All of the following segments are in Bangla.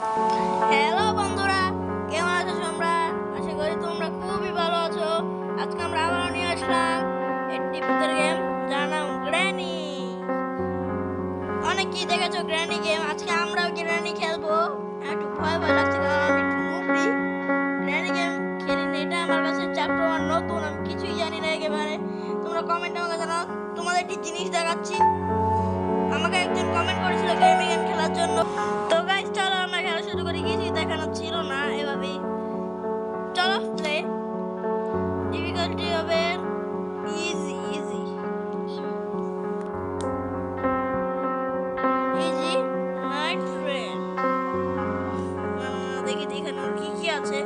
হ্যালো বন্ধুরা, কেমন আছো তোমরা? আশা করি তোমরা খুবই ভালো আছো। আজকে আমরা আবার নিয়ে আসলাম একটি ভূতের গেম, যার নাম গ্র্যানি। অনেকেই দেখেছো গ্র্যানি গেম, আজকে আমরাও গ্র্যানি খেলবো। একটু ভয় ভয় লাগছে কারণ আমি একটু নুবড়ি। গ্র্যানি গেম খেলি না, এটা আমার কাছে চ্যাপ্টার 1 নতুন, আমি কিছুই জানি না একেবারে। তোমরা কমেন্টে আমাকে জানাও। তোমাদের একটি জিনিস দেখাচ্ছি, আমাকে একজন কমেন্ট করেছিল গ্র্যানি গেম খেলার জন্য। তো গাইস চলো আমরা খেলা শুরু করি। কিছুই দেখানো ছিল না, এভাবেই চলো প্লে। ডিফিকাল্টি হবে easy easy easy night train. দেখি এখানে কি কি আছে।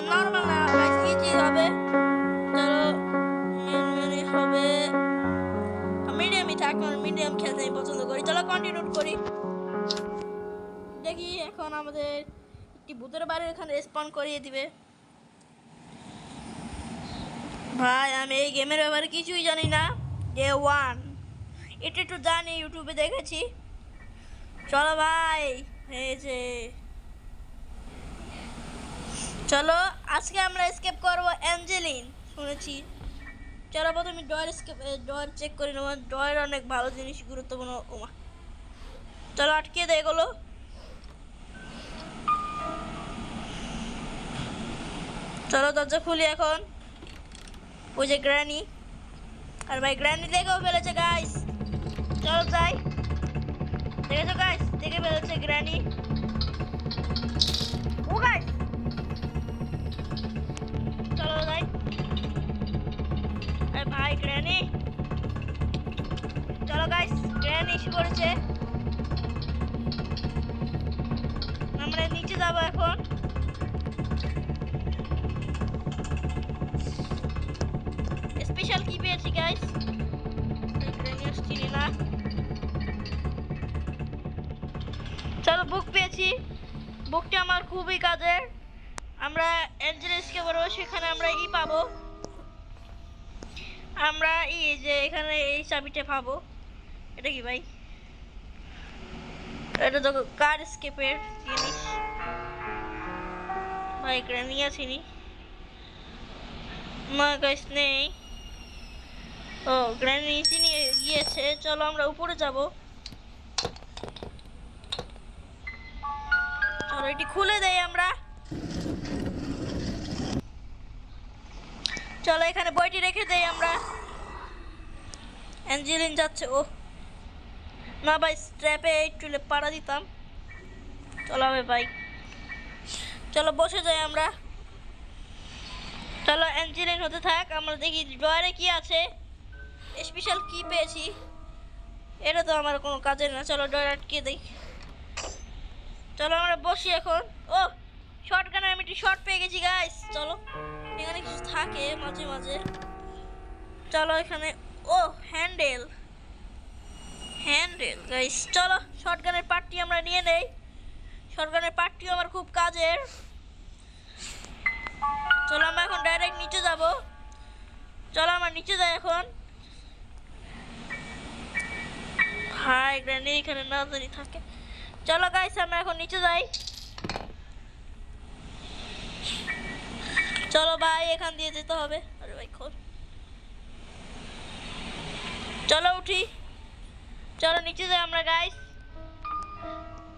নর্মাল না গাইস, ইজি হবে। চলো মানে হবে মিডিয়ামই থাক, কারণ মিডিয়াম খেলতে আমি পছন্দ করি। চলো কন্টিনিউ করি। দেখি এখন আমাদের একটি ভূতের বাড়ি এখানে স্পন করিয়ে দিবে। ভাই আমি এই গেমের ব্যাপারে কিছুই জানি না। ডে 1 এটা একটু জানি, ইউটিউবে দেখেছি। চলো ভাই, হয়েছে। চলো আজকে আমরা স্কেপ করব অ্যাঞ্জেলিন, শুনেছি। চলো প্রথমে ডয়ের চেক করে নেবো। ডয়ের অনেক ভালো জিনিস, গুরুত্বপূর্ণ। ওমা, চলো আটকে দেয় এগুলো। চলো দরজা খুলি এখন। ওই যে গ্র্যানি, আর ভাই গ্র্যানি দেখেও ফেলেছে গাইস। চলো যাই। দেখেছো গাইস, দেখে ফেলেছে গ্র্যানি। ও গাইস চলো যাই। আরে ভাই গ্র্যানি, চলো গাইস, গ্র্যানি এসে পড়েছে। আমরা নিচে যাবো এখন। স্পেশাল কি পেয়েছি গাইস, গ্র্যানি আসছি না। চলো বুক পেয়েছি, বুকটা আমার খুবই কাজের। আমরা অ্যাঞ্জেলেসকে বলবো, সেখানে আমরা পাবো। আমরা যে এখানে এই চাবিটা পাবো। এটা কি ভাই? এটা তো কার স্কেপের জিনিস। ভাই গ্র্যানি আসেনি না গাইস, নেই। ও গ্র্যানি নিচে নিয়ে গিয়েছে। চলো আমরা উপরে যাব। চলো এটি খুলে দেই আমরা। চলো এখানে বইটি রেখে দেই আমরা। অ্যাঞ্জেলিন যাচ্ছে। ও না ভাই, স্ট্র্যাপে একটু পাড়া দিতাম। চলো ভাই, চলো বসে যাই আমরা। চলো অ্যাঞ্জেলিন হতে থাক, আমরা দেখি ড্রয়ারে কি আছে। স্পেশাল কি পেয়েছি, এটা তো আমার কোনো কাজের না। চলো ড্রয়ার আটকে দেই। চলো আমরা বসি এখন। ও শর্টগানে আমি একটি শর্ট পেয়ে গেছি গাইস। চলো এখানে কিছু থাকে মাঝে মাঝে। চলো এখানে ও হ্যান্ডেল হ্যান্ডেল গাইস। চলো শর্টগানের পার্টটি আমরা নিয়ে নেই। শর্টগানের পার্টটি আমার খুব কাজের। চলো আমরা এখন ডাইরেক্ট নিচে যাব। চলো আমরা নিচে যাই এখন। ভাই গ্র্যানি এখানে না জানি থাকে। চলো গাইস আমরা এখন নিচে যাই। চলো ভাই এখান দিয়ে যেতে হবে। আরে ভাই খোল। চলো উঠি, চলো নিচে যাই আমরা গাইস।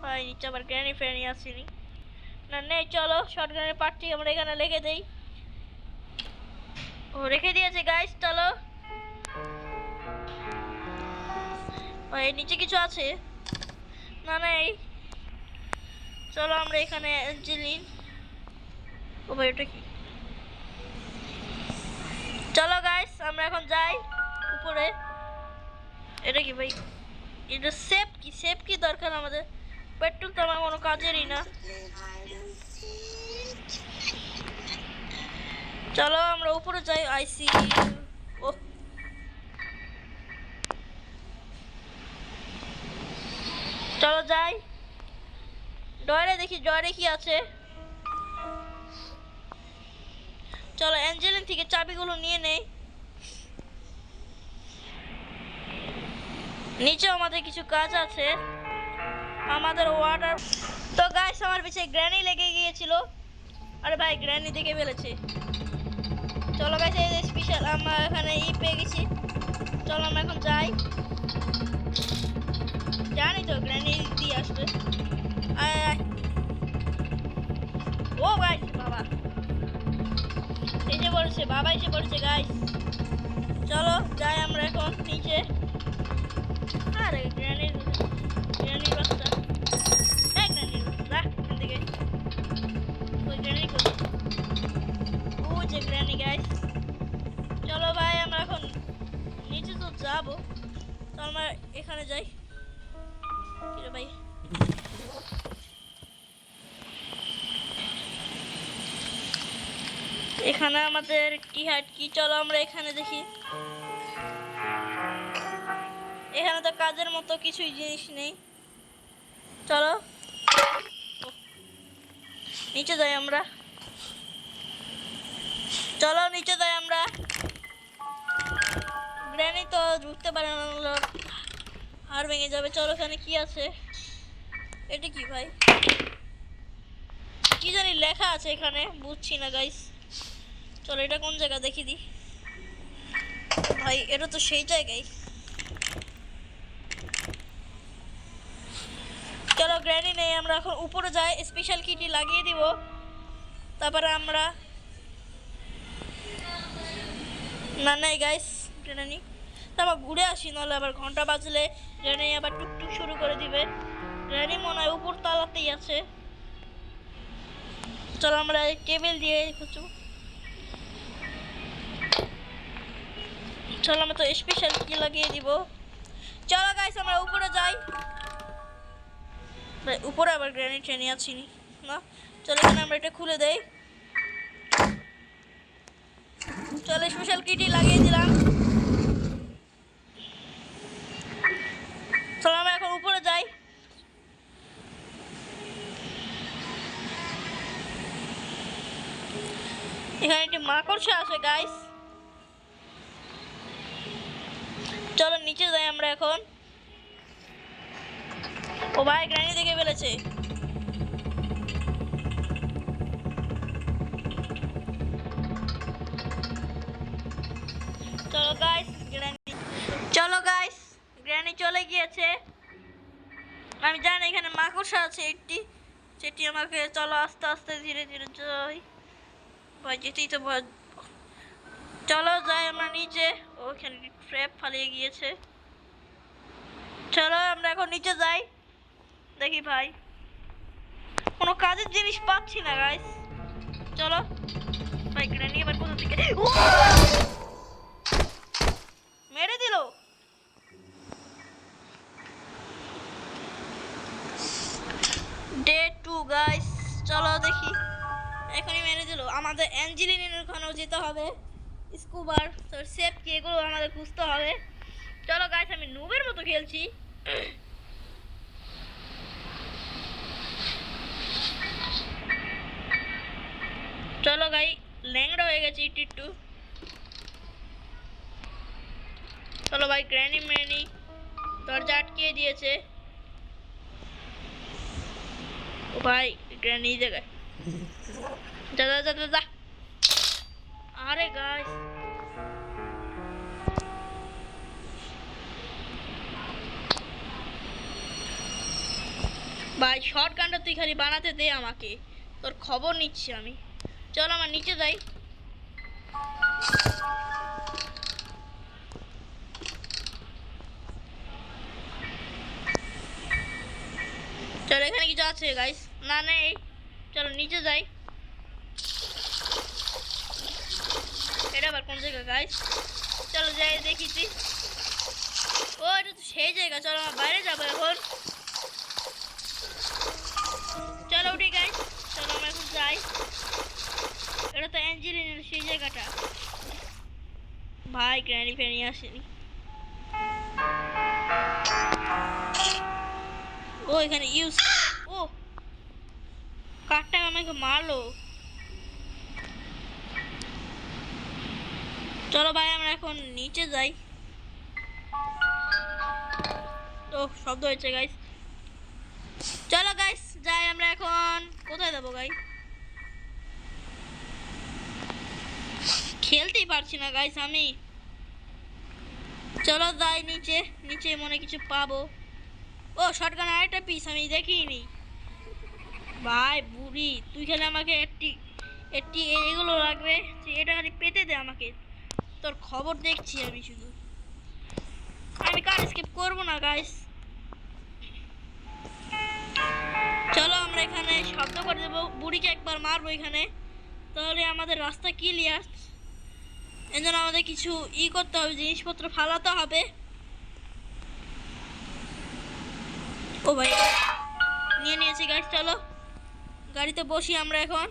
ভাই নিচে আবার গ্র্যানি ফ্রেনি আসেনি না, নেই। চলো শর্টগানের পার্টটি আমরা এখানে রেখে দেই। ও রেখে দিয়েছে গাইস। চলো ভাই নিচে কিছু আছে না, নেই। চলো আমরা এখানে অ্যাঞ্জেলিন। ও ভাই ওটা কি? চলো গাইস আমরা এখন যাই উপরে। এটা কি ভাই? এটা সেফ কি? সেফ কি দরকার আমাদের? পেট্রোল তো আমার কোনো কাজেরই না। চলো আমরা উপরে যাই। আইসি ও চলো যাই। ডয়ারে দেখি, ডয়ারে কি আছে। চলো অ্যাঞ্জেলিন থেকে চাবিগুলো নিয়ে নেই। নিচে আমাদের কিছু কাজ আছে। আমাদের ওয়াটার তো গাইস আমার পিছে গ্র্যানি লেগে গিয়েছিল। আরে ভাই গ্র্যানি দেখে ফেলেছে। চলো গাইস এই স্পেশাল আমরা এখানে পেয়ে গেছি। চলো আমরা এখন যাই। জানি তো গ্র্যানি দিয়ে আসবে। ও গাইস বাবা এসে পড়েছে, বাবা এসে পড়েছে গাইস। চলো যাই আমরা এখন নিচে। আরে গ্র্যানির বাচ্চা, এই গ্র্যানির বাচ্চা এখান থেকে। ওই গ্র্যানি কই? ও যে গ্র্যানি গাইস। চলো ভাই আমরা এখন নিচে তো যাবো। চল আমরা এখানে যাই। কিরে ভাই এখানে আমাদের কি হাট কি, চলো আমরা এখানে দেখি। এখানে তো কাজের মতো কিছুই জিনিস নেই। চলো নিচে যাই আমরা। চলো নিচে যাই আমরা। গ্র্যানি তো ঢুকতে পারে না, হাড় ভেঙে যাবে। চলো এখানে কি আছে? এটা কি ভাই? কি জানি লেখা আছে এখানে, বুঝছি না গাইস। চলো এটা কোন জায়গা দেখি দি ভাই। এটা তো সেই জায়গায়। চলো গ্র্যানি নেই, আমরা এখন উপরে যাই, স্পেশাল কিটি লাগিয়ে দিব। তারপরে আমরা না নাই গাইস গ্র্যানি, তারপর ঘুরে আসি, নাহলে আবার ঘন্টা বাজলে গ্র্যানি আবার টুকটুক শুরু করে দিবে। গ্র্যানি মনে হয় উপর তালাতেই আছে। চলো আমরা টেবিল দিয়ে খুঁজব। চলো আমরা তো স্পেশাল কি লাগিয়ে দিব। চলো গাইস আমরা উপরে যাই। উপরে আবার গ্র্যানি ট্রেনে আছি না। চলো এখানে আমরা এটা খুলে দেই। চলো স্পেশাল কিটি লাগিয়ে দিলাম। চলো আমরা এখন উপরে যাই। এখানে একটি মাকড়সা আছে গাইস। চলো নিচে যাই আমরা এখন। ও ভাই গ্র্যানি দেখে ফেলেছে। চলো গাইস গ্র্যানি চলে গিয়েছে। আমি জানি এখানে মাকড়সা আছে একটি, সেটি আমাকে চলো আস্তে আস্তে ধীরে ধীরে যাই। ভাই যেতেই তো চলো যাই আমরা নিচে। ওখানে ট্র্যাপ ফালিয়ে গিয়েছে। চলো আমরা এখন নিচে যাই। দেখি ভাই কোনো কাজের জিনিস পাচ্ছি না গাইস। চলো ভাই গ্র্যানি এবার কোথা থেকে মেরে দিল। Day 2 guys. চলো দেখি, এখনই মেরে দিল। আমাদের অ্যাঞ্জেলিনের ওখানেও যেতে হবে, স্কুবার তোর সেফ কি এগুলো আমাদের খুঁজতে হবে। চলো গাইস আমি নুবের মতো খেলছি। চলো গাই ল্যাংড়া হয়ে গেছে একটু। চলো ভাই গ্র্যানি ম্যানি দরজা আটকিয়ে দিয়েছে। ও ভাই গ্র্যানি জায়গায় যা যা যা যা। আরে গাইস ভাই শর্ট গানটা তুই খালি বানাতে দে আমাকে, তোর খবর নিচ্ছি আমি। চল আমার নিচে যাই। চলো এখানে কিছু আছে গাইস? না নেই। চলো নিচে যাই। এটা আবার কোন জায়গা গাইস? চলো যাই দেখিছি। ও এটা তো সেই জায়গা। চলো আমরা বাইরে যাবো এখন। চলো উঠি গাইস, চলো আমরা এখন যাই। এটা তো অ্যাঞ্জেলিনের সেই জায়গাটা। ভাই গ্র্যানি ফ্যানি আসেনি। ও এখানে ইউজ, ও কারটা আমাকে মারলো। চলো ভাই আমরা এখন নিচে যাই। তো শব্দ হয়েছে গাইস। চলো গাইস যাই আমরা দেবো গাইস। খেলতেই পারছি না গাইস আমি। চলো যাই নিচে, নিচে মনে কিছু পাবো। ও শটগান আরেকটা পিস আমি দেখিনি। ভাই বুড়ি তুই খেলে আমাকে একটি একটি এগুলো লাগবে, এটা খালি পেতে দে আমাকে। তোর খবর দেখছি আমি শুধু। আমি কার স্কিপ করবো না গাইস। চলো আমরা এখানে শব্দ করে দেবো, বুড়িকে একবার মারবো এখানে, তাহলে আমাদের রাস্তা ক্লিয়ার। এর জন্য আমাদের কিছু করতে হবে, জিনিসপত্র ফালাতে হবে। ও ভাই নিয়ে নিয়েছি গাইস, চলো গাড়িতে বসি আমরা এখন।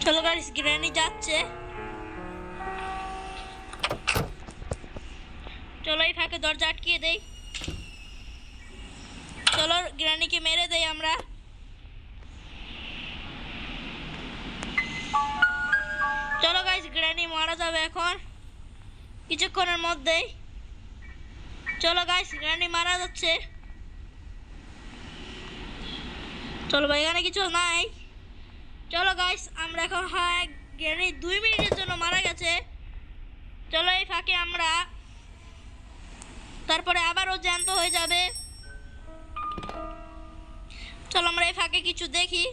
চলো গাইস গ্র্যানি যাচ্ছে, চলো এই ফাঁকে দরজা আটকিয়ে দেই। চলো গ্র্যানিকে মেরে দেই আমরা। চলো গাইস গ্র্যানি মারা যাবে এখন কিছুক্ষণের মধ্যেই। চলো গাইস গ্র্যানি মারা যাচ্ছে। চলো ভাই এখানে কিছু নাই। চলো গাইস আমরা এখন, হয় গ্র্যানি 2 মিনিটের জন্য মারা গেছে। চলো এই ফাঁকে আমরা, তারপরে আবারও জ্যান্ত হয়ে যাবে। চলো আমরা এই ফাঁকে কিছু দেখি,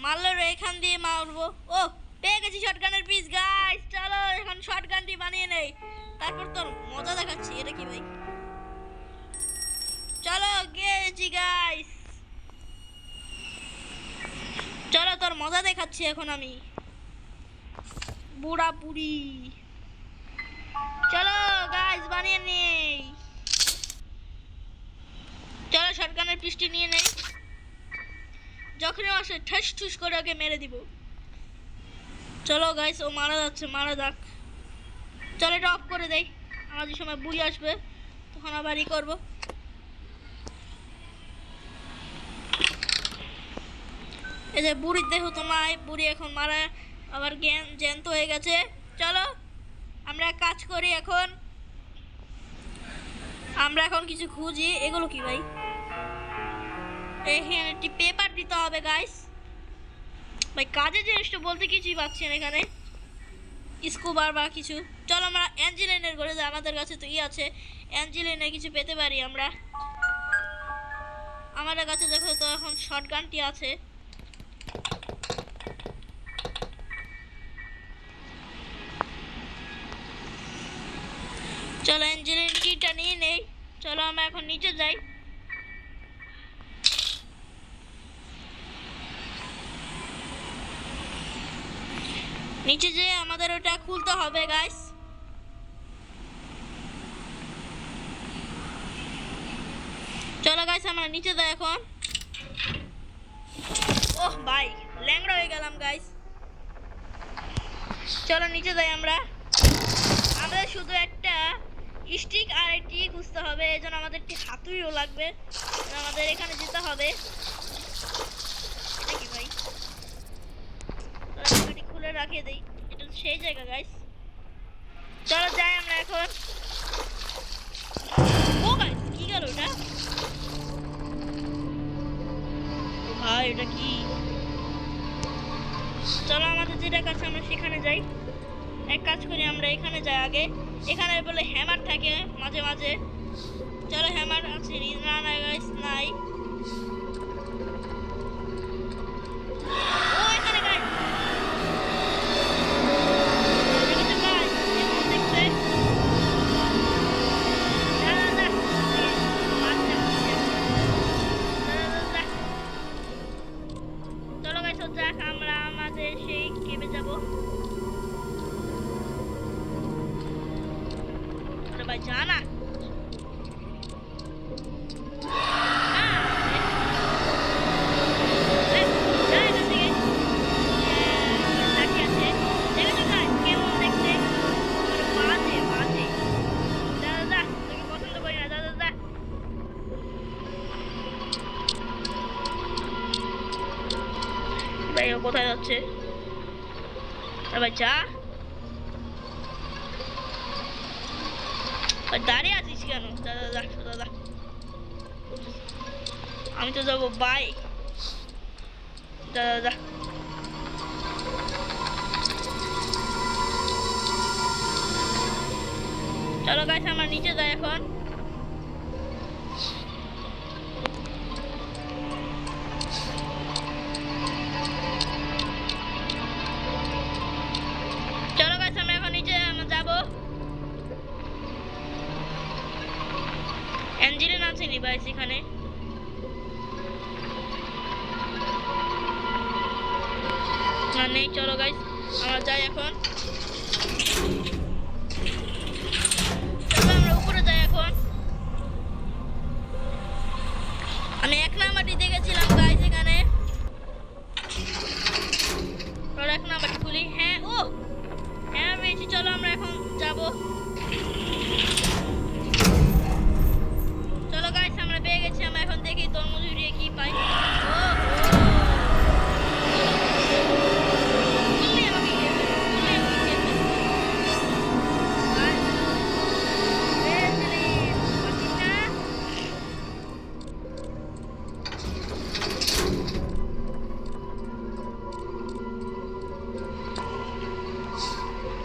মারলে এখান দিয়ে মারবো। ও পেয়ে গেছি শটগানের পিস গাইস। চলো এখন শটগানটি বানিয়ে নেই, তারপর তোর মজা দেখাচ্ছি। এটা কি ভাই? চলো গেছি গাইস, চলো তোর মজা দেখাচ্ছি এখন আমি, বুড়া বুড়ি। চলো গাইস বানিয়ে নেই। চলো শটগানের পিসটি নিয়ে নেই, যখনই আসে ঠেস ঠুস করে ওকে মেরে দিব। চলো গাইস ও মারা যাচ্ছে, মারা যাক। চলো এটা অফ করে দেই, আমাদের সময় বুড়ি আসবে তখন আবার করবো। এই যে বুড়ির দেহ তো নাই, বুড়ি এখন মারা আবার জ্যান্ত হয়ে গেছে। চলো আমরা কাজ করি এখন, আমরা এখন কিছু খুঁজি। এগুলো কি ভাই? এখানে একটি পেপার দিতে হবে গাইস। ভাই কাজের জিনিসটা বলতে কিছুই পাচ্ছি না এখানে, স্কুবার বা কিছু। চলো আমরা অ্যাঞ্জেলিনের ঘরে যাই, আমাদের কাছে তো আছে, অ্যাঞ্জেলিনের কিছু পেতে পারি আমরা। আমাদের কাছে দেখো তো এখন শটগানটি আছে। চলো অ্যাঞ্জেলিন কিটা নিয়ে নেই। চলো আমরা এখন নিচে যাই। নিচে যেয়ে আমাদের ওটা খুলতে হবে গাইস। চলো গাইস আমরা নিচে যাই এখন। ওহ ভাই ল্যাংড়া হয়ে গেলাম গাইস। চলো নিচে যাই আমরা। আমাদের শুধু একটা স্টিক আর একটি খুঁজতে হবে, এই জন্য আমাদের একটি হাতুড়িও লাগবে। আমাদের এখানে যেতে হবে। এটা কি ভাই? এটি খুলে রাখিয়ে দেই, এটা সেই জায়গা গাইস। চলো যাই আমরা এখন। ও গাইস কি গেল এটা? ভাই এটা কি? চলো আমাদের যেটা কাছে আমরা সেখানে যাই। এক কাজ করি আমরা এখানে যাই আগে। এখানে বলে হ্যামার থাকে মাঝে মাঝে। চলো হ্যামার আছে না? না গাইস নাই। ও এখানে গাইস দেখেছো গাইস, এমন দেখতে। না না না চলো গাইস যাক আমরা আমাদের সেই কেবে যাব। ভাই জানা কোথায় যাচ্ছে? আরে ভাই যা, দাঁড়িয়ে আছিস কেন? দাদা দাদা দাদা, আমি তো যাবো বাই। দাদা দাদা, চলো গাইস আমরা নিচে যাই এখন। চলো গাইস আমরা এখন নিচে যাবো। অ্যাঞ্জেলিন আছেনি গাইস এখানে? না নেই। চলো গাইস আমরা যাই এখন। চলো আমরা উপরে যাই এখন। আমি 1 নাম্বারটি দেখেছিলাম গাইস এখানে। চলো 1 নাম্বারটি খুলি। হ্যাঁ ও হ্যাঁ পেয়েছি। চলো আমরা এখন যাবো। চলো গাইস আমরা পেয়ে গেছি। আমরা এখন দেখি তরমুজ উড়িয়ে কি পাই।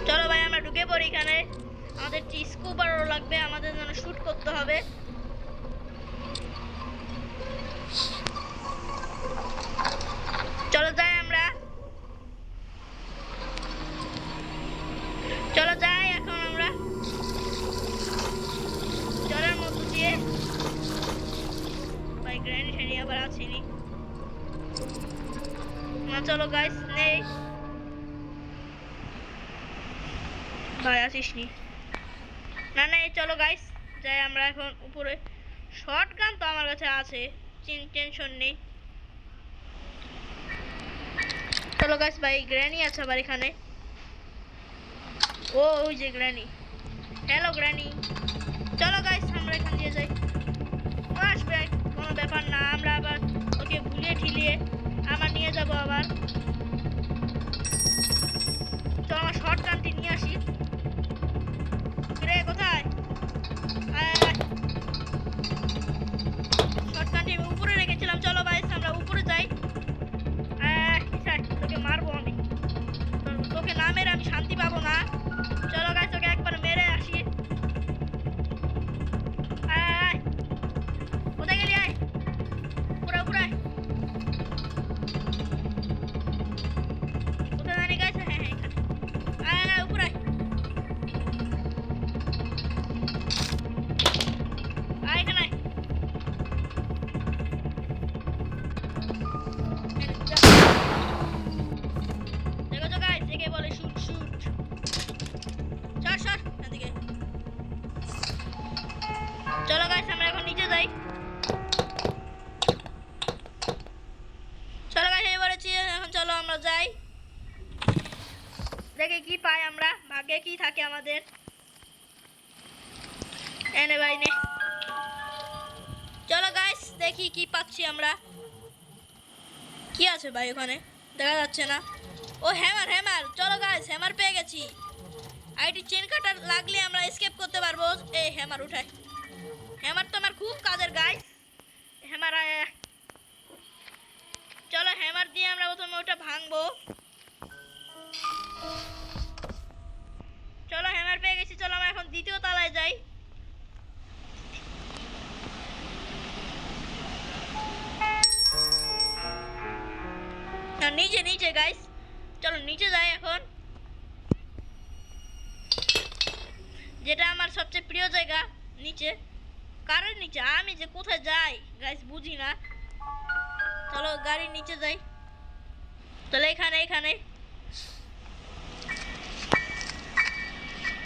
চলো ভাই আমরা ঢুকে পড়ি এখানে। আমাদের স্কুবারও লাগবে, আমাদের জন্য শুট করতে হবে। চলো যাই আমরা। চলো যাই এখন আমরা জলের মধ্য দিয়ে। ভাই গ্র্যান্ড শ্রেণী আবার আসেনি না। চলো গাইস নেই ভাই, আসিসনি না না। চলো গাইস যাই আমরা এখন উপরে। শর্ট গান তো আমার কাছে আছে, টেনশন নেই। চলো গাইস ভাই গ্র্যানি আছে আবার এখানে। ও ওই যে গ্র্যানি। Hello granny. চলো গাইস আমরা এখান দিয়ে যাই। আসবে কোনো ব্যাপার না, আমরা আবার ওকে ভুলিয়ে ঠিলিয়ে আবার নিয়ে যাব আবার। চলো আমার শর্ট গানটি নিয়ে আসি। রে কোথায়? শর্ট গানটি আমি উপরে রেখেছিলাম। চলো গাইস আমরা উপরে যাই। তোকে মারবো আমি, তোকে না মেরে আমি শান্তি পাবো না। চলো গাইস তোকে একবার মেরে আসি। কোথায় গেলি? আয় পুরা পুরা। কোথায় জানি গাইস? হ্যাঁ হ্যাঁ এখানে। আয় উপরে আয়, এখানে দেখো তো গাইস, একে বলে শুট শুট। সর সর এদিকে। চলো গাইস আমরা এখন নিচে যাই। চলো গাইস এবারে এখন চলো আমরা যাই, দেখে কি পাই আমরা, ভাগ্যে কি থাকে আমাদের। এনে ভাই নে। চলো গাইস দেখি কি পাচ্ছি আমরা। কি আছে ভাই ওখানে? দেখা যাচ্ছে না। ও হ্যামার হ্যামার। চলো গাইস হ্যামার পেয়ে গেছি। আইটি চেন কাটার লাগলে আমরা এসকেপ করতে পারবো। এই হ্যামার উঠাই। হ্যামার তো আমার খুব কাজের গাইস। হ্যামার চলো হ্যামার দিয়ে আমরা প্রথমে ওটা ভাঙবো। চলো হ্যামার পেয়ে গেছি। চলো আমরা এখন দ্বিতীয় তলায় যাই। নিচে নিচে গাইস, চলো নিচে যাই এখন, যেটা আমার সবচেয়ে প্রিয় জায়গা নিচে। কারের নিচে আমি যে কোথায় যাই গাইস বুঝি না। চলো গাড়ির নিচে যাই। চলো এখানে এখানে।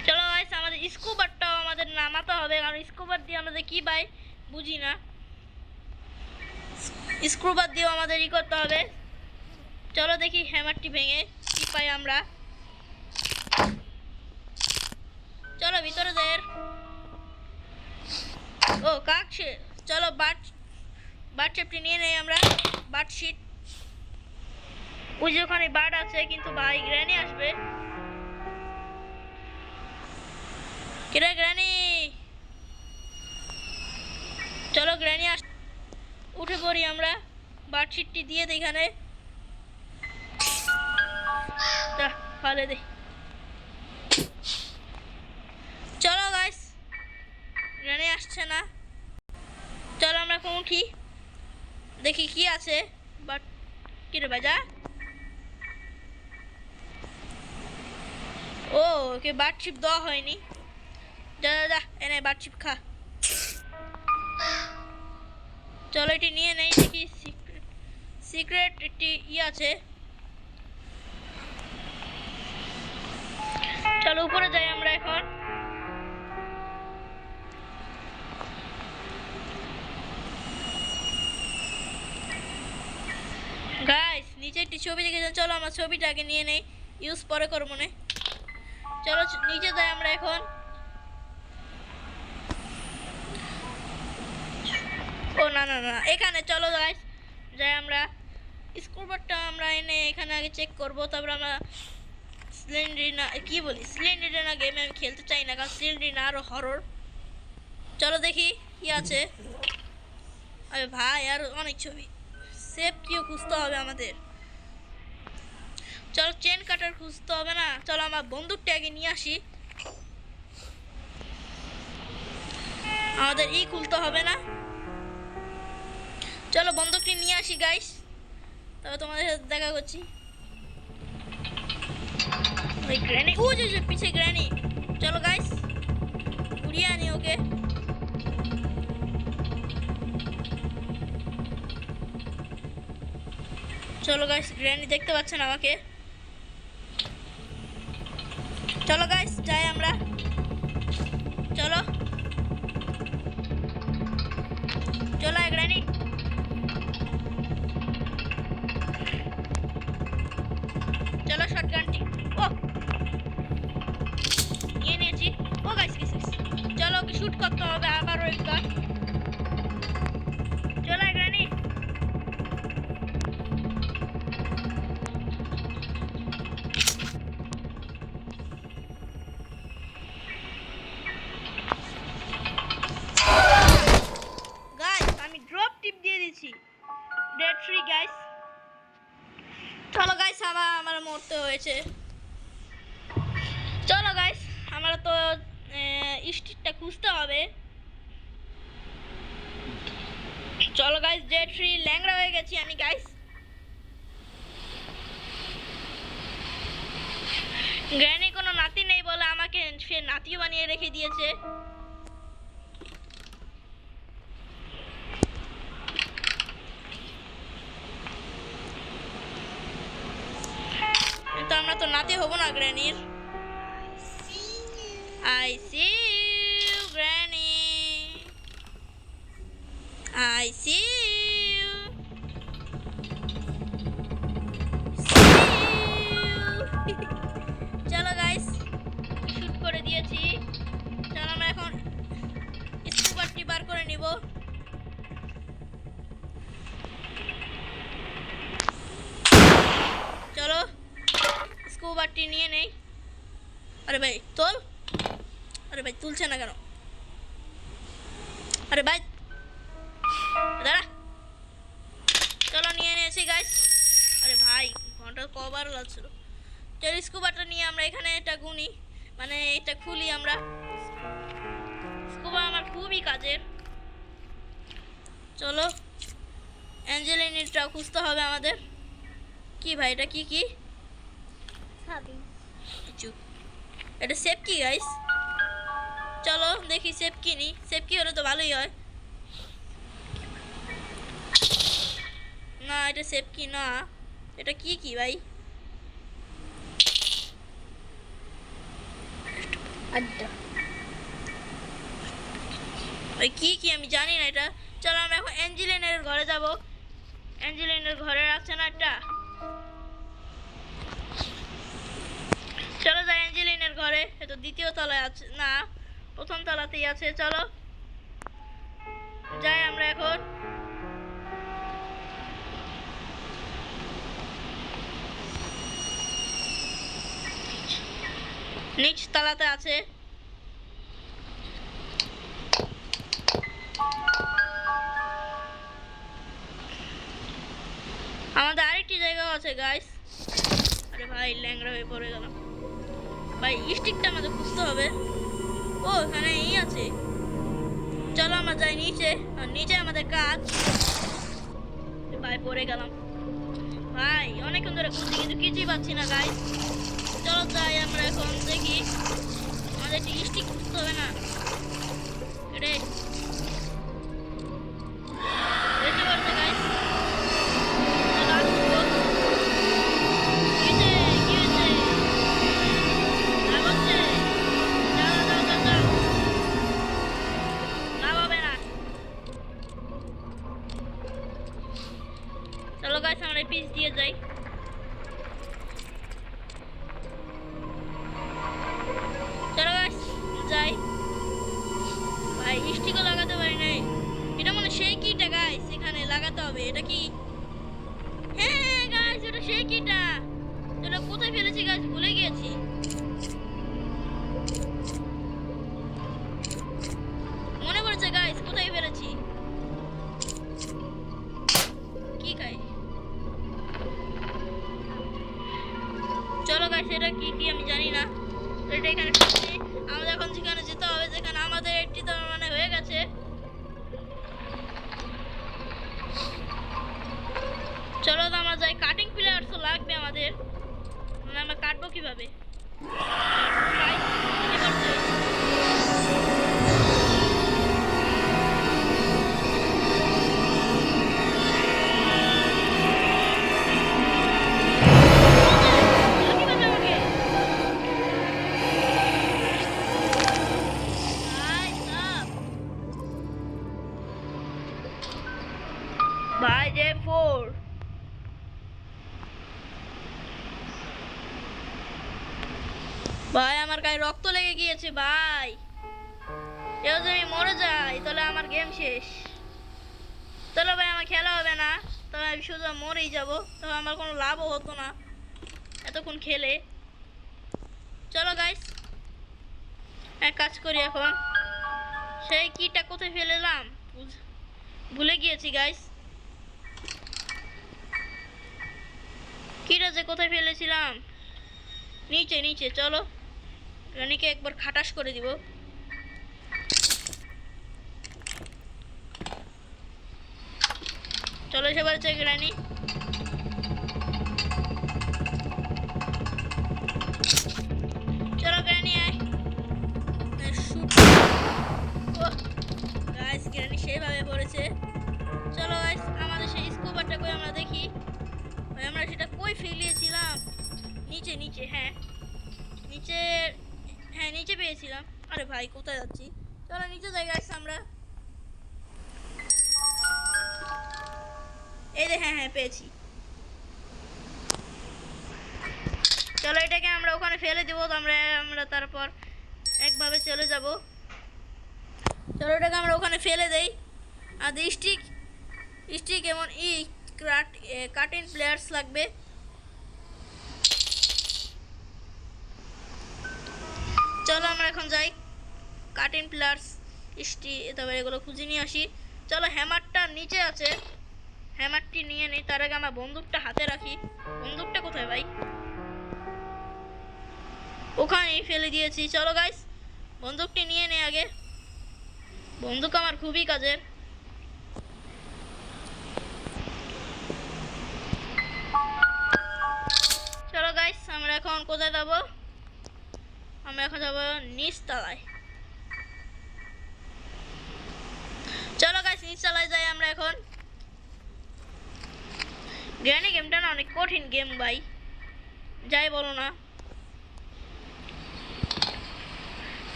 চলো গাইস আমাদের স্কুবারটাও আমাদের নামাতে হবে, কারণ স্কুবার দিয়ে আমাদের কি পাই বুঝি না। স্ক্রুবার দিয়েও আমাদের ই করতে হবে। চলো দেখি হ্যামারটি ভেঙে কি পাই আমরা। চলো ভিতরে যাই। ও কাকছে। চলো বাট শেপটি নিয়ে নেই আমরা। But shit. ওই যে ওখানে বার্ড আছে, কিন্তু ভাই গ্র্যানি আসবে। কিরে গ্র্যানি, চলো গ্র্যানি আস, উঠে পড়ি আমরা। বার্ড শিটটি দিয়ে দিই এখানে, ফলে দে। চলো গাইস, গ্র্যানি আসছে না। চলো আমরা এখন উঠি, দেখি কি আছে। বাট কিরে ভাই, যা। ও, ওকে বার্ডশিপ দেওয়া হয়নি। যা যা যা, এনে বার্ডশিপ খা। চলো এটি নিয়ে নেই, দেখি সিক্রেট একটি আছে। চলো উপরে যাই আমরা এখন। গাইস নিচে একটি ছবি দেখেছেন, চলো আমার ছবিটাকে নিয়ে নেই, ইউজ পরে করবো মনে। চলো নিচে যাই আমরা এখন। ও না না না, এখানে চলো গাইস যাই আমরা। স্কুবারটা আমরা এনে এখানে আগে চেক করবো, তারপর আমরা স্লেন্ডারিনা কি বলি, স্লেন্ডারিনা গেম আমি খেলতে চাই না, কারণ স্লেন্ডারিনা আরো হরর। চলো দেখি কি আছে। আরে ভাই আর অনেক ছবি, সেফ কিও খুঁজতে হবে আমাদের। চলো চেন কাটার খুঁজতে হবে না, চলো আমার বন্দুকটা আগে নিয়ে আসি। আমাদের খুলতে হবে না, চলো বন্দুকটি নিয়ে আসি গাইস, তবে তোমাদের সাথে দেখা করছি। ওই গ্র্যানি, ও যে পিছে গ্র্যানি, চলো গাইস উড়িয়ে আনি ওকে। চলো গাইস, গ্র্যানি দেখতে পাচ্ছেন আমাকে। চলো গাইস যাই আমরা, চলো চলো গ্র্যানি। চলো শটগানটি, ও নিয়ে নিয়েছি। ও গাইস চলো ওকে শুট করতে হবে আবারও একবার। চলো গ্র্যানি, ডেড ফ্রি গাইস। চলো গাইস আমার মরতে হয়েছে। চলো গাইস আমরা তো স্টিকটা খুঁজতে হবে। চলো গাইস, ডেড ফ্রি ল্যাংড়া হয়ে গেছি আমি গাইস। গ্র্যানি কোনো নাতি নেই বলে আমাকে সে নাতিও বানিয়ে রেখে দিয়েছে। কিন্তু আমরা তো নাতি হব না গ্র্যানির। I see you Granny, I see you, চলো গাইস শুট করে দিয়েছি। চলো আমরা এখন স্কুবারটি বার করে নিব। চলো স্কুবারটি নিয়ে নেই। আরে ভাই তোল, আরে ভাই তুলছে না কেন? আরে ভাই দাঁড়া, চলো নিয়ে নিয়েছি গাইস। আরে ভাই ঘন্টা কবার লাগছিল। চলো স্কুবারটা নিয়ে আমরা এখানে এটা গুনি, মানে এটা খুলি আমরা। স্কুবা আমার খুবই কাজের। চলো অ্যাঞ্জেলিনাটা খুঁজতে হবে আমাদের। কি ভাই এটা কি কি এটা সেফ কি গাইস? চলো দেখি সেফ কি নি, সেফ কি হলে তো ভালোই হয়। না এটা সেফ কি না, এটা কি কি ভাই? আড্ডা ওই কি কি আমি জানি না এটা। চলো আমরা এখন অ্যাঞ্জেলিনার ঘরে যাব। অ্যাঞ্জেলিনার ঘরে আছে না এটা, চলো যাই অ্যাঞ্জেলিনার ঘরে। এটা দ্বিতীয় তলায় আছে না, প্রথম তলাতেই আছে। চলো যাই আমরা এখন। নিচ তলাতে আছে। আমাদের আরেকটি জায়গাও আছে গাইস। আরে ভাই ল্যাংড়া হয়ে পড়ে গেলাম ভাই, স্টিকটা আমাদের খুঁজতে হবে। ও এখানে এই আছে, চলো আমরা যাই নিচে। আর নিচে আমাদের কাজ। ভাই পড়ে গেলাম ভাই, অনেকক্ষণ ধরে খুঁজছি কিন্তু কিছুই পাচ্ছি না গাইস। চলো যাই আমরা এখন দেখি, আমাদের একটি স্টিক খুঁজতে হবে না রে। দেখতে পারছে গাইস, চলো গাইস আমরা পিস দিয়ে যাই। চলো গাইস যাই। ভাই স্টিকও লাগাতে পারি নাই, এটা মানে সেই কিটা গাইস, এখানে লাগাতে হবে। এটা কি? হ্যাঁ গাইস এটা সেই কিটা। এটা কোথায় ফেলেছি গাইস, ভুলে গিয়েছি। মনে পড়ছে গাইস কোথায় ফেলেছি। কি খাই? চলো গাইস এটা কি কি আমি জানি না, এটা এখানে ফেলেছি। আমাদের এখন যেখানে যেতে হবে, যেখানে আমাদের একটি তো মানে হয়ে গেছে। চলো তো আমরা যাই। কাটিং প্লেয়ার্স তো লাগবে আমাদের, মানে আমরা কাটবো কিভাবে? ভাই যে 4 ভাই আমার গায়ে রক্ত লেগে গিয়েছে ভাই, এও যদি আমি মরে যাই তাহলে আমার গেম শেষ। তাহলে ভাই আমার খেলা হবে না, তবে আমি শুধু মরেই যাব, তবে আমার কোনো লাভও হতো না এতক্ষণ খেলে। চলো গাইস এক কাজ করি এখন, সেই কিটা কোথায় ফেলেলাম ভুলে গিয়েছি গাইস। কিটা যে কোথায় ফেলেছিলাম, নিচে নিচে। চলো রানীকে একবার খাটাস করে দিব। চলো সবার চেক রানী। চলো গ্রানি আয়। গাইস গ্রানি সেভাবে পড়েছে। চলো গাইস আমাদের সেই স্কুবারটা কই আমরা দেখি। ভাই আমরা সেটা কই ফেলিয়েছিলাম? নিচে নিচে, হ্যাঁ নিচে, হ্যাঁ নিচে পেয়েছিলাম। আরে ভাই কোথায় যাচ্ছি? চলো নিচে যাই গাইস আমরা। এই যে হ্যাঁ হ্যাঁ পেয়েছি। চলো এটাকে আমরা ওখানে ফেলে দেবো, তো আমরা তারপর একভাবে চলে যাব। চলো এটাকে আমরা ওখানে ফেলে দেই। আর স্টিক স্টিক এমন কাটিং প্লেয়ার্স লাগবে। চলো আমরা এখন যাই কাটিং প্লেয়ার্স তবে এগুলো খুঁজে নিয়ে আসি। চলো হ্যামারটা নিচে আছে, হ্যামারটি নিয়ে নেই। তার আগে আমার বন্দুকটা হাতে রাখি। বন্দুকটা কোথায় ভাই? ওখানেই ফেলে দিয়েছি। চলো গাইস বন্দুকটি নিয়ে নে আগে, বন্দুক আমার খুবই কাজের। চলো গাইস আমরা এখন কোথায় যাব? আমরা এখন যাব নিচ তলায়। চলো গাইস নিচ তলায় যাই আমরা এখন। গ্র্যানি গেমটা না অনেক কঠিন গেম ভাই, যাই বলো না।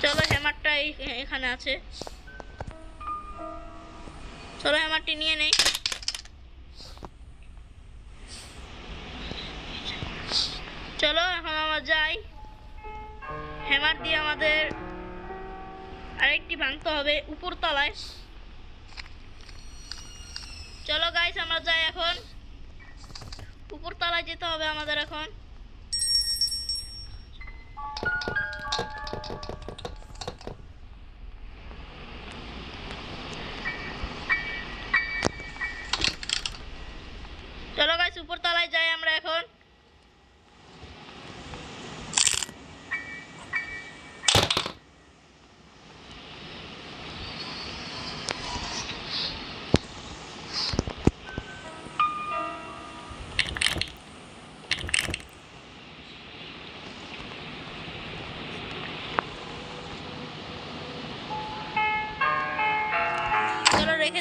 চলো হ্যামারটা এখানে আছে, চলো হ্যামারটি নিয়ে নেই। চলো এখন আমরা যাই। হ্যামার দিয়ে আমাদের আরেকটি ভাঙতে হবে উপর তলায়। চলো গাইস আমরা যাই এখন, উপর তলায় যেতে হবে আমাদের এখন।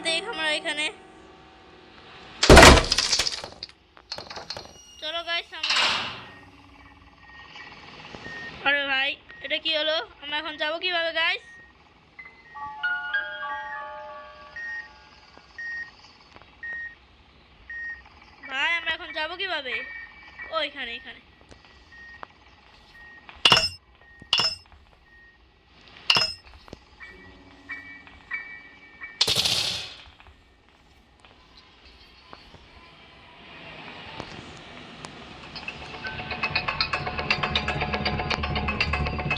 ভাইকে দেখ আমরা এখানে। চলো গাইস আমরা, আরে ভাই এটা কি হলো? আমরা এখন যাবো কিভাবে গাইস? ভাই আমরা এখন যাবো কিভাবে? ও এখানে এখানে।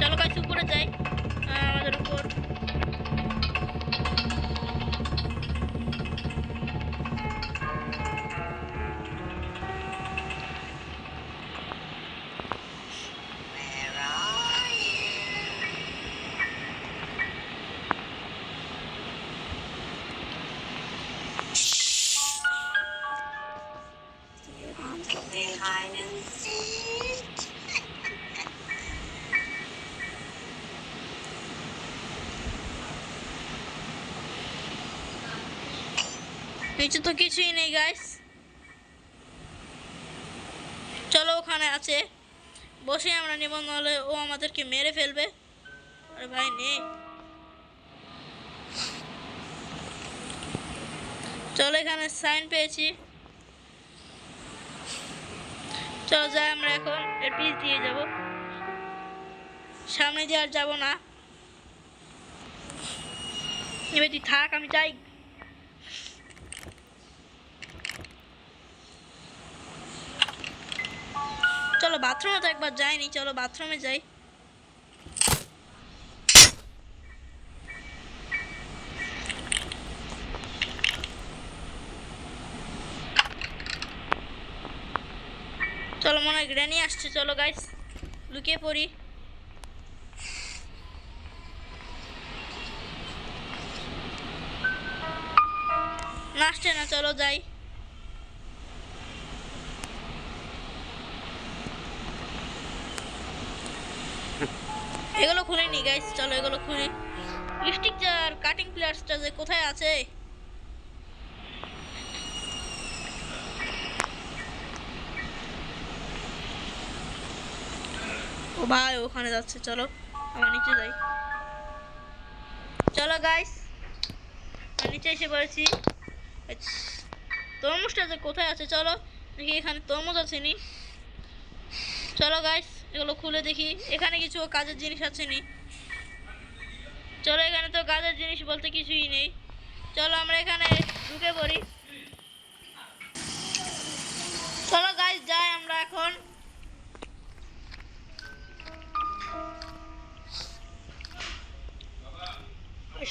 চলো গাইস উপরে যাই, আমাদের উপর। Hide and seek. নিচে তো কিছুই নেই গাইস। চলো ওখানে আছে, বসে আমরা নেব, নাহলে ও আমাদেরকে মেরে ফেলবে। আরে ভাই নে, চলো এখানে সাইন পেয়েছি। চলো যাই আমরা এখন এর পিছ দিয়ে যাব, সামনে দিয়ে আর যাবো না। এবার তুই থাক, আমি যাই। চলো বাথরুমে তো একবার যাইনি, চলো বাথরুমে যাই। চলো মনে হয় গ্র্যানি আসছে, চলো গাইস লুকিয়ে পড়ি। না আসছে না, চলো যাই। এগুলো খুলে নি গাইস, চলো এগুলো খুলি। লিপস্টিক আর কাটিং প্লেয়ার্সটা যে কোথায় আছে? ও ভাই ওখানে যাচ্ছে, চলো আমরা নিচে যাই। চলো গাইস নিচে এসে পড়েছি। তরমুজটা যে কোথায় আছে? চলো দেখি, এখানে তরমুজ আছে নি? চলো গাইস এগুলো খুলে দেখি, এখানে কিছু কাজের জিনিস আছে নি? চলো এখানে তো কাজের জিনিস বলতে কিছুই নেই। চলো আমরা এখানে ঢুকে পড়ি। চলো গাইস যাই আমরা এখন।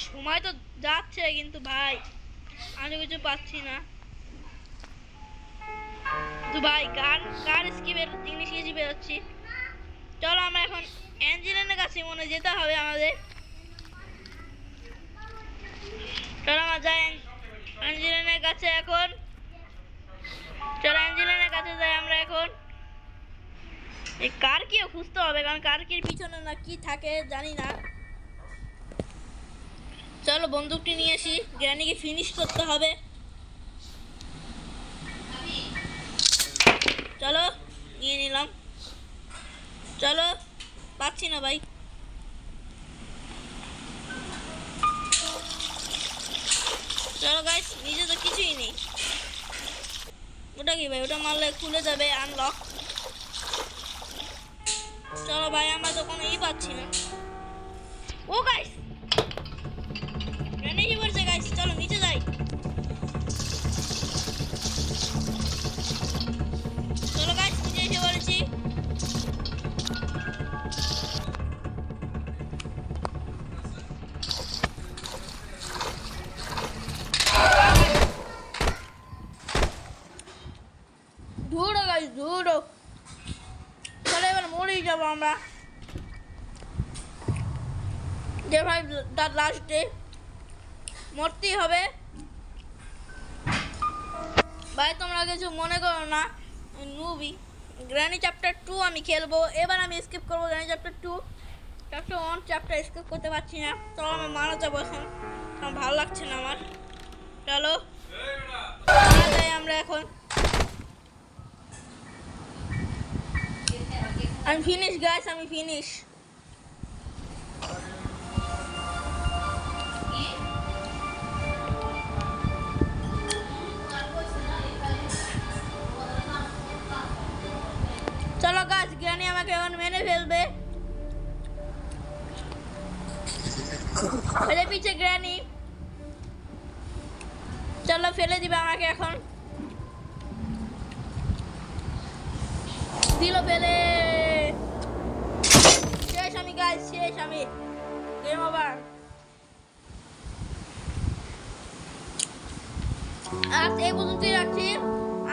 সময় তো যাচ্ছে কিন্তু ভাই আমি কিছু পাচ্ছি না। তো ভাই কার স্কিপের জিনিস কিছু বেরোচ্ছি। চলো আমরা এখন অ্যাঞ্জেলিনের কাছে মনে যেতে হবে আমাদের। চলো আমরা যাই অ্যাঞ্জেলিনের কাছে এখন। চলো অ্যাঞ্জেলিনের কাছে যাই আমরা এখন। এই কার কিও খুঁজতে হবে, কারণ কার কির পিছনে না কি থাকে জানি না। চলো বন্দুকটি নিয়ে আসি, গ্র্যানিকে ফিনিশ করতে হবে। চলো নিয়ে নিলাম। চলো পাচ্ছি না ভাই। চলো গাইস নিচে তো কিছুই নেই। ওটা কি ভাই? ওটা মারলে খুলে যাবে আনলক। চলো ভাই আমরা তো কোনো পাচ্ছি না। ও গাইস গ্র্যানি কি করছে গাইস? চলো নিচে যাই। চলো গাইস নিচে এসে পড়েছি। দৌড়ো গাইস দৌড়ো। চলো এবার মরেই যাবো আমরা। যে ভাই তার লাস্ট ডে, মরতেই হবে ভাই। তোমরা কিছু মনে করো না, মুভি গ্র্যানি চ্যাপ্টার 2 আমি খেলবো। এবার আমি স্কিপ করবো granny chapter 2। Chapter 1 chapter skip করতে পারছি না। তো আমি মারা যাবো এখন, আমার ভালো লাগছে না আমার। চলো যাই আমরা এখন। আমি ফিনিশ গাইস, আমি ফিনিশ। চলো গাছ, গ্রানি আমাকে এখন মেরে ফেলবে। ফেলে পিছে গ্রানি, চলো ফেলে দিবে আমাকে এখন। দিল ফেলে, শেষ আমি গাইস, শেষ আমি, গেম ওভার। আজ এই পর্যন্তই রাখছি।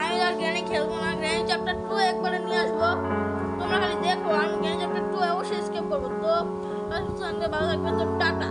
আমি আর গ্রানি খেলবো না, গ্রানি চ্যাপ্টার 2 একবারে নিয়ে আসবো। তোমরা খালি দেখো, আমি গ্রানি চ্যাপ্টার 2 অবশ্যই স্কিপ করবো। তো ভালো থাকবেন, তো টাটা।